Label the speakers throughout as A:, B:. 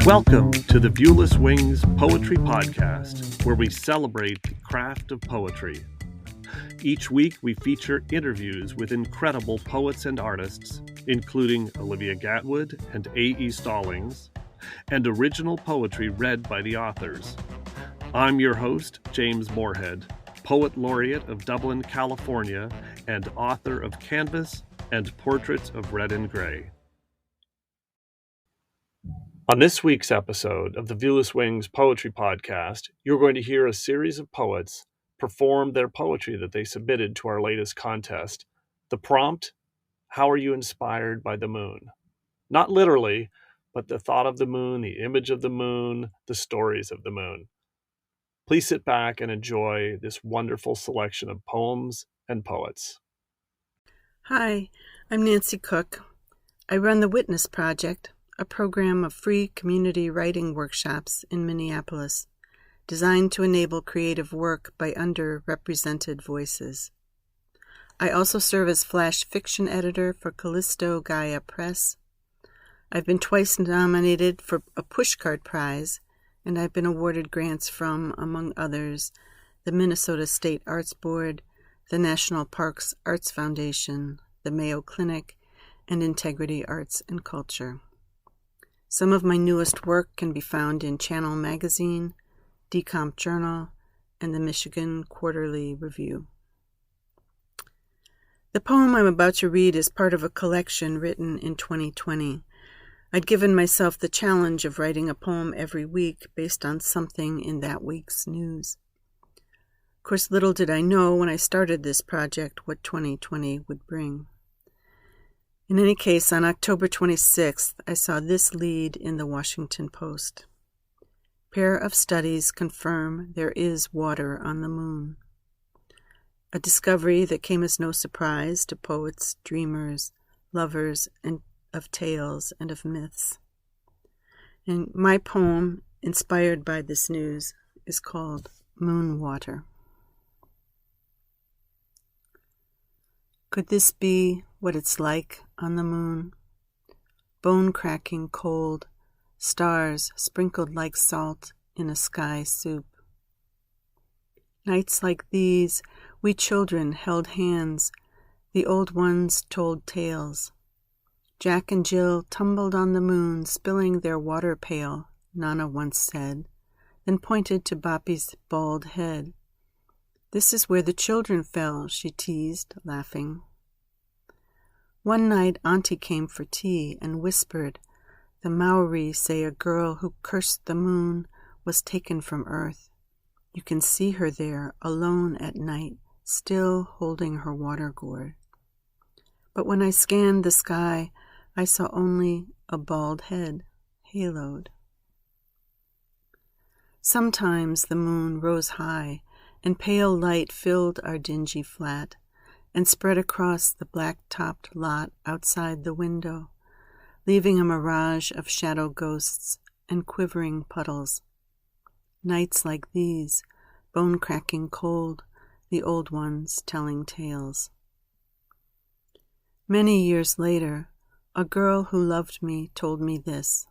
A: Welcome to the Viewless Wings Poetry Podcast, where we celebrate the craft of poetry. Each week, we feature interviews with incredible poets and artists, including Olivia Gatwood and A.E. Stallings, and original poetry read by the authors. I'm your host, James Morehead, Poet Laureate of Dublin, California, and author of Canvas and Portraits of Red and Gray. On this week's episode of the Viewless Wings Poetry Podcast, you're going to hear a series of poets perform their poetry that they submitted to our latest contest. The prompt: how are you inspired by the moon? Not literally, but the thought of the moon, the image of the moon, the stories of the moon. Please sit back and enjoy this wonderful selection of poems and poets.
B: Hi, I'm Nancy Cook. I run the Witness Project, a program of free community writing workshops in Minneapolis, designed to enable creative work by underrepresented voices. I also serve as flash fiction editor for Callisto Gaia Press. I've been twice nominated for a Pushcart Prize, and I've been awarded grants from, among others, the Minnesota State Arts Board, the National Parks Arts Foundation, the Mayo Clinic, and Integrity Arts and Culture. Some of my newest work can be found in Channel Magazine, Decomp Journal, and the Michigan Quarterly Review. The poem I'm about to read is part of a collection written in 2020. I'd given myself the challenge of writing a poem every week based on something in that week's news. Of course, little did I know when I started this project what 2020 would bring. In any case, on October 26th, I saw this lead in the Washington Post. Pair of studies confirm there is water on the moon. A discovery that came as no surprise to poets, dreamers, lovers and of tales and of myths. And my poem, inspired by this news, is called Moonwater. Could this be what it's like on the moon? Bone-cracking cold, stars sprinkled like salt in a sky soup. Nights like these, we children held hands, the old ones told tales. Jack and Jill tumbled on the moon, spilling their water pail, Nana once said, then pointed to Boppy's bald head. This is where the children fell, she teased, laughing. One night Auntie came for tea and whispered, the Maori say a girl who cursed the moon was taken from Earth. You can see her there, alone at night, still holding her water gourd. But when I scanned the sky, I saw only a bald head, haloed. Sometimes the moon rose high, and pale light filled our dingy flat, and spread across the black-topped lot outside the window, leaving a mirage of shadow ghosts and quivering puddles. Nights like these, bone-cracking cold, the old ones telling tales. Many years later, a girl who loved me told me this.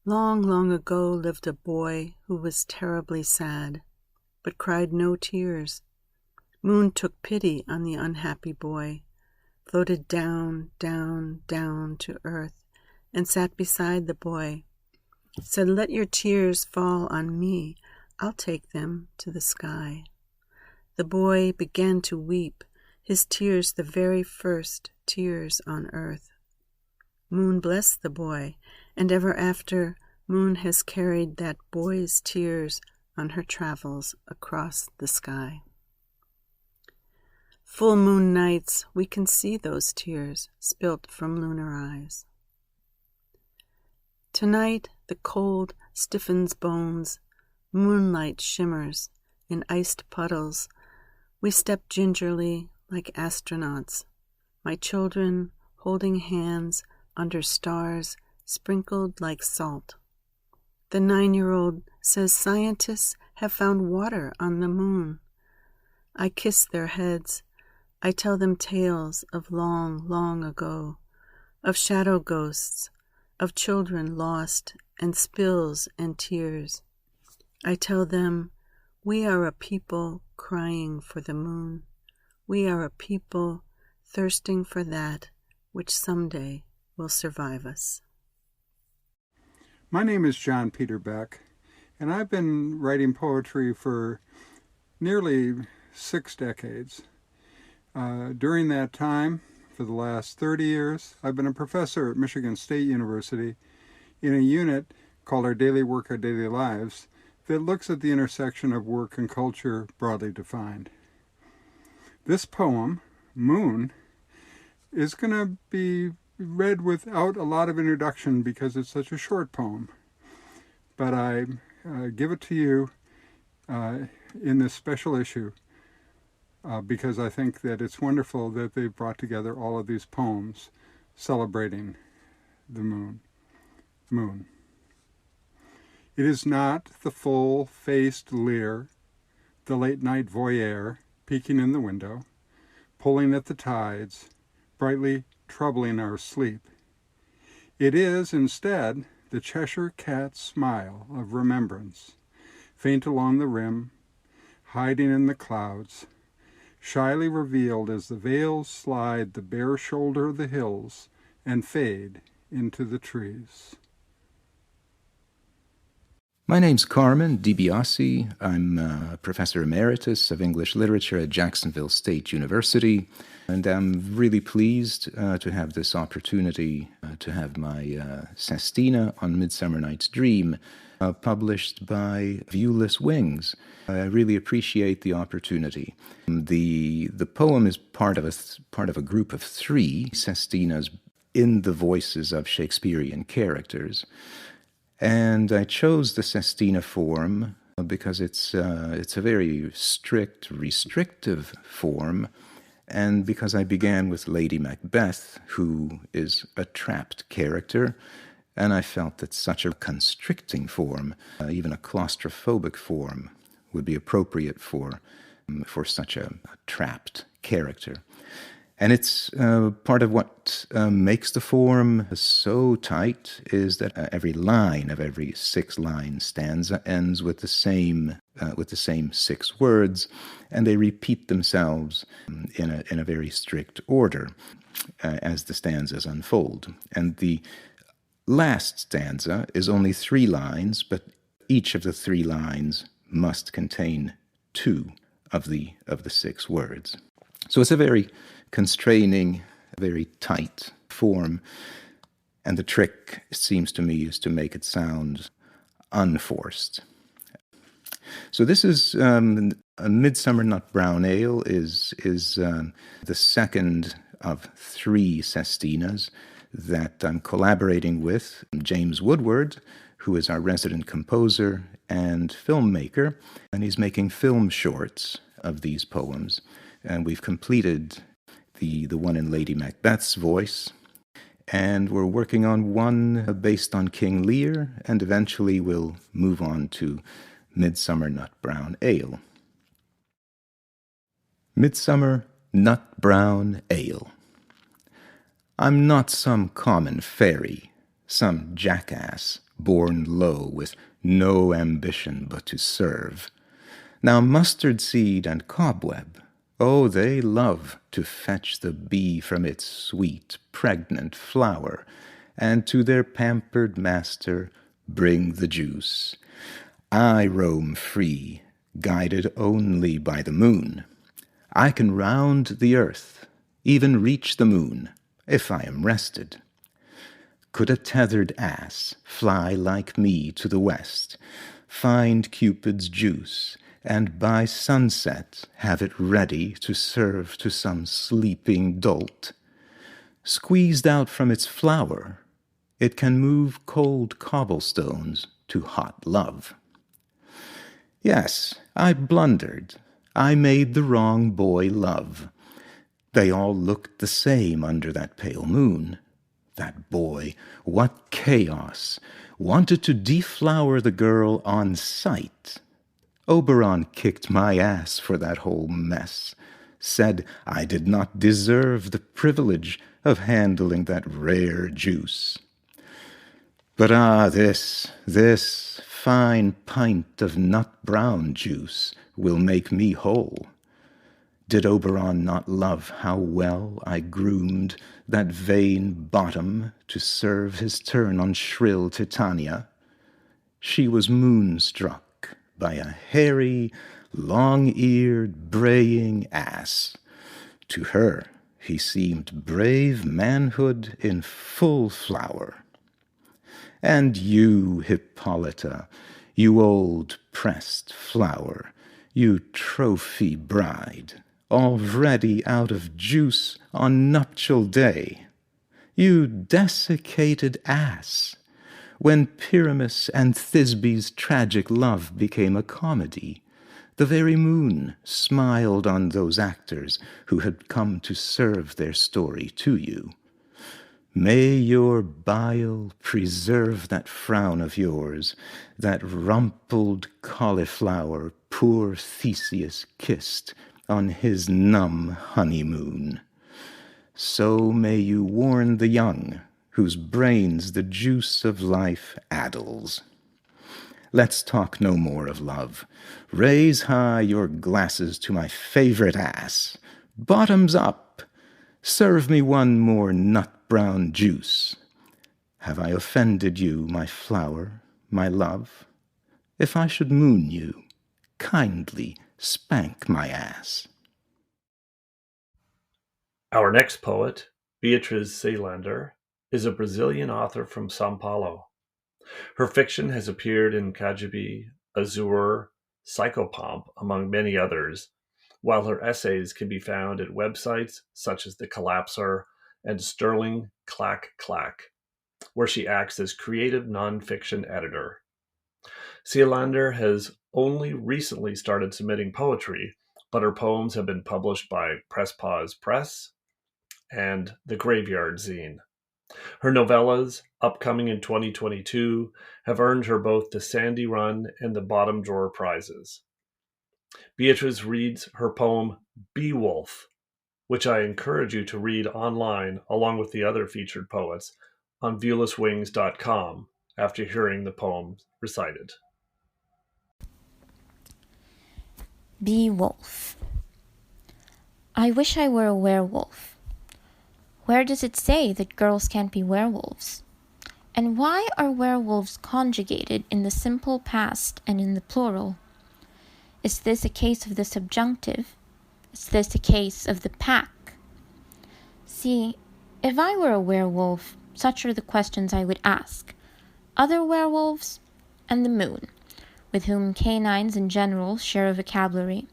B: Long, long ago lived a boy who was terribly sad, but cried no tears. Moon took pity on the unhappy boy, floated down, down, down to earth, and sat beside the boy. Said, let your tears fall on me, I'll take them to the sky. The boy began to weep, his tears the very first tears on earth. Moon blessed the boy, and ever after, Moon has carried that boy's tears on her travels across the sky. Full moon nights, we can see those tears spilt from lunar eyes. Tonight, the cold stiffens bones, moonlight shimmers in iced puddles. We step gingerly like astronauts, my children holding hands under stars sprinkled like salt. The 9-year-old says scientists have found water on the moon. I kiss their heads. I tell them tales of long, long ago, of shadow ghosts, of children lost and spills and tears. I tell them, we are a people crying for the moon. We are a people thirsting for that which someday will survive us.
C: My name is John Peter Beck, and I've been writing poetry for nearly 6 decades. During that time, for the last 30 years, I've been a professor at Michigan State University in a unit called Our Daily Work, Our Daily Lives that looks at the intersection of work and culture broadly defined. This poem, Moon, is going to be read without a lot of introduction because it's such a short poem. But I give it to you in this special issue because I think that it's wonderful that they've brought together all of these poems celebrating the moon. It is not the full-faced leer, the late-night voyeur peeking in the window, pulling at the tides, brightly troubling our sleep. It is, instead, the Cheshire cat's smile of remembrance, faint along the rim, hiding in the clouds, shyly revealed as the veils slide the bare shoulder of the hills and fade into the trees.
D: My name's Carmine Di Biase. I'm a professor emeritus of English literature at Jacksonville State University, and I'm really pleased to have this opportunity to have my sestina on Midsummer Night's Dream published by Viewless Wings. I really appreciate the opportunity. The poem is part of a group of 3 sestinas in the voices of Shakespearean characters. And I chose the sestina form because it's a very strict, restrictive form, and because I began with Lady Macbeth, who is a trapped character, and I felt that such a constricting form, even a claustrophobic form, would be appropriate for such a trapped character. And it's part of what makes the form so tight is that every line of every 6-line stanza ends with the same 6 words, and they repeat themselves in a very strict order as the stanzas unfold. And the last stanza is only 3 lines, but each of the 3 lines must contain 2 of the 6 words. So it's a very constraining, very tight form, and the trick, it seems to me, is to make it sound unforced. So this is a Midsummer Nut Brown Ale is the second of 3 sestinas that I'm collaborating with James Woodward, who is our resident composer and filmmaker, and he's making film shorts of these poems. And we've completed the one in Lady Macbeth's voice, and we're working on one based on King Lear, and eventually we'll move on to Midsummer Nut Brown Ale. Midsummer Nut Brown Ale. I'm not some common fairy, some jackass born low with no ambition but to serve. Now mustard seed and cobweb, oh, they love to fetch the bee from its sweet, pregnant flower, and to their pampered master bring the juice. I roam free, guided only by the moon. I can round the earth, even reach the moon, if I am rested. Could a tethered ass fly like me to the west, find Cupid's juice, and by sunset have it ready to serve to some sleeping dolt? Squeezed out from its flower, it can move cold cobblestones to hot love. Yes, I blundered. I made the wrong boy love. They all looked the same under that pale moon. That boy, what chaos, wanted to deflower the girl on sight. Oberon kicked my ass for that whole mess, said I did not deserve the privilege of handling that rare juice. But this fine pint of nut-brown juice will make me whole. Did Oberon not love how well I groomed that vain bottom to serve his turn on shrill Titania? She was moonstruck by a hairy, long-eared, braying ass. To her he seemed brave manhood in full flower. And you, Hippolyta, you old pressed flower, you trophy bride, already out of juice on nuptial day, you desiccated ass, when Pyramus and Thisbe's tragic love became a comedy, the very moon smiled on those actors who had come to serve their story to you. May your bile preserve that frown of yours, that rumpled cauliflower poor Theseus kissed on his numb honeymoon. So may you warn the young, whose brains the juice of life addles. Let's talk no more of love. Raise high your glasses to my favorite ass. Bottoms up. Serve me one more nut-brown juice. Have I offended you, my flower, my love? If I should moon you, kindly spank my ass.
A: Our next poet, Beatriz Seelaender, is a Brazilian author from São Paulo. Her fiction has appeared in Cajabi, Azure, Psychopomp, among many others, while her essays can be found at websites such as The Collapser and Sterling Clack Clack, where she acts as creative nonfiction editor. Seelaender has only recently started submitting poetry, but her poems have been published by Press Pause Press and The Graveyard Zine. Her novellas, upcoming in 2022, have earned her both the Sandy Run and the Bottom Drawer prizes. Beatriz reads her poem Beowulf, which I encourage you to read online along with the other featured poets on viewlesswings.com after hearing the poem recited.
E: Beowulf. I wish I were a werewolf. Where does it say that girls can't be werewolves? And why are werewolves conjugated in the simple past and in the plural? Is this a case of the subjunctive? Is this a case of the pack? See, if I were a werewolf, such are the questions I would ask. Other werewolves and the moon, with whom canines in general share a vocabulary.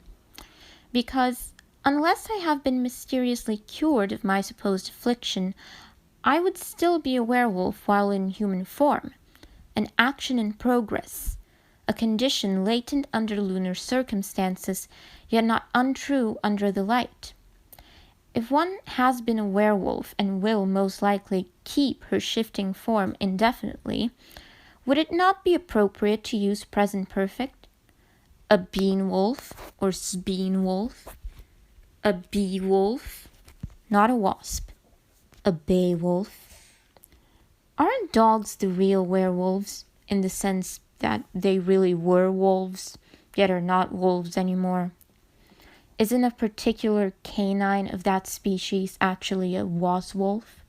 E: Because unless I have been mysteriously cured of my supposed affliction, I would still be a werewolf while in human form, an action in progress, a condition latent under lunar circumstances, yet not untrue under the light. If one has been a werewolf and will most likely keep her shifting form indefinitely, would it not be appropriate to use present perfect? A bean-wolf or speen-wolf? A bee-wolf, not a wasp. A bay-wolf. Aren't dogs the real werewolves, in the sense that they really were wolves, yet are not wolves anymore? Isn't a particular canine of that species actually a waswolf?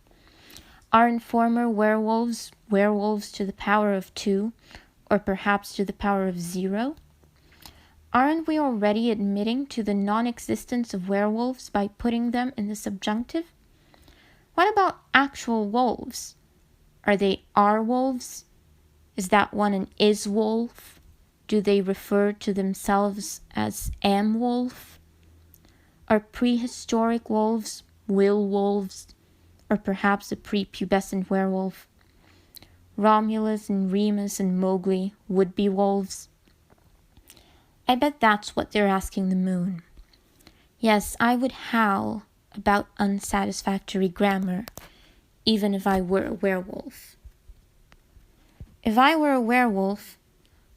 E: Aren't former werewolves werewolves to the power of 2, or perhaps to the power of 0? Aren't we already admitting to the non-existence of werewolves by putting them in the subjunctive? What about actual wolves? Are they are wolves? Is that one an is wolf? Do they refer to themselves as am wolf? Are prehistoric wolves will wolves, or perhaps a prepubescent werewolf? Romulus and Remus and Mowgli would be wolves. I bet that's what they're asking the moon. Yes, I would howl about unsatisfactory grammar, even if I were a werewolf. If I were a werewolf,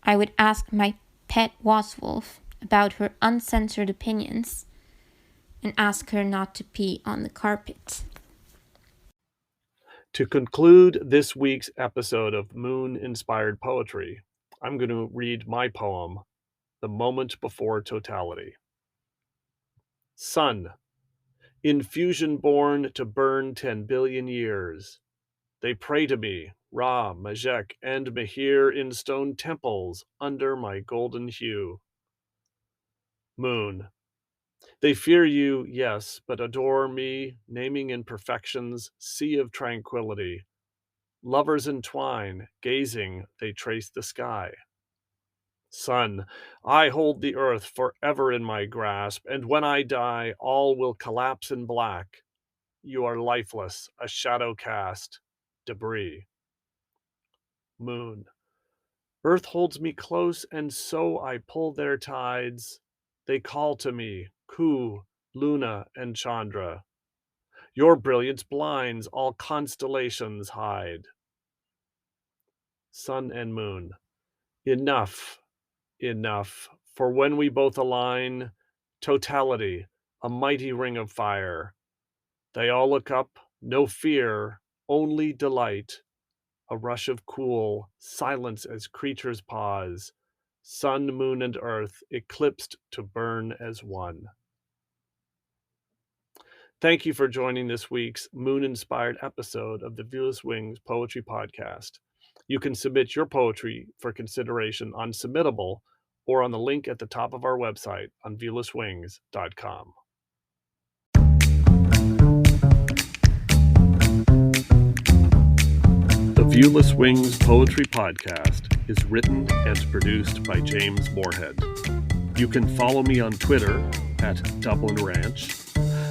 E: I would ask my pet waswolf about her uncensored opinions and ask her not to pee on the carpet.
A: To conclude this week's episode of Moon-Inspired Poetry, I'm going to read my poem, The Moment Before Totality. Sun, in fusion born to burn 10 billion years. They pray to me, Ra, Majek, and Mahir in stone temples under my golden hue. Moon, they fear you, yes, but adore me, naming imperfections, sea of tranquility. Lovers entwine, gazing, they trace the sky. Sun, I hold the earth forever in my grasp, and when I die, all will collapse in black. You are lifeless, a shadow cast, debris. Moon, earth holds me close, and so I pull their tides. They call to me, Ku, Luna, and Chandra. Your brilliance blinds, all constellations hide. Sun and moon, enough, enough, for when we both align, totality, a mighty ring of fire. They all look up, no fear, only delight, a rush of cool, silence as creatures pause, sun, moon, and earth eclipsed to burn as one. Thank you for joining this week's Moon-inspired episode of the Viewless Wings Poetry Podcast. You can submit your poetry for consideration on Submittable or on the link at the top of our website on viewlesswings.com. The Viewless Wings Poetry Podcast is written and produced by James Morehead. You can follow me on Twitter at Dublin Ranch,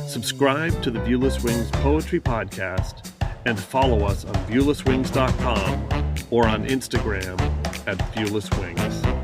A: subscribe to the Viewless Wings Poetry Podcast, and follow us on viewlesswings.com or on Instagram at Viewless Wings.